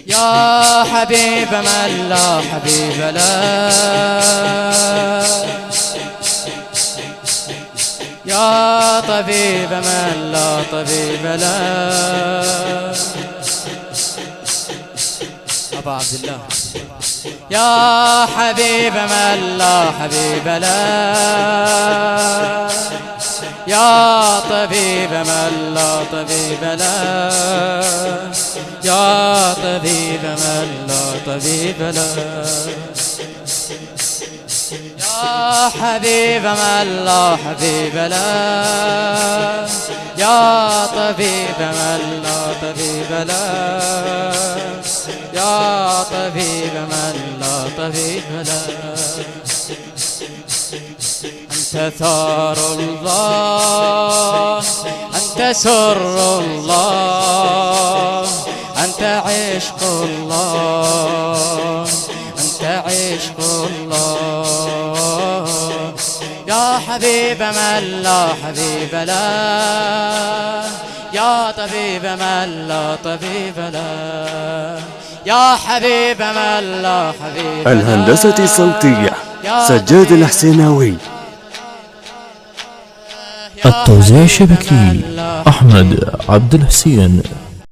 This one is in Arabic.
يا حبيب من لا حبيب له، يا طبيب من لا طبيب له، أبا عبد الله. يا حبيب من لا حبيب له، يا طبيب من لا طبيب له، يا طبيب من لا طبيب له، يا حبيب من لا حبيب له، يا طبيب من لا طبيب له، يا طبيب من لا طبيب له. أنت ثار الله، أنت سر الله، أنت عشق الله، أنت عشق الله. يا حبيب من لا حبيب له، يا طبيب من لا طبيب له، يا حبيب من لا حبيب له. الهندسة الصوتية سجاد الحسيناوي. التوزيع الشبكي أحمد عبد الحسين.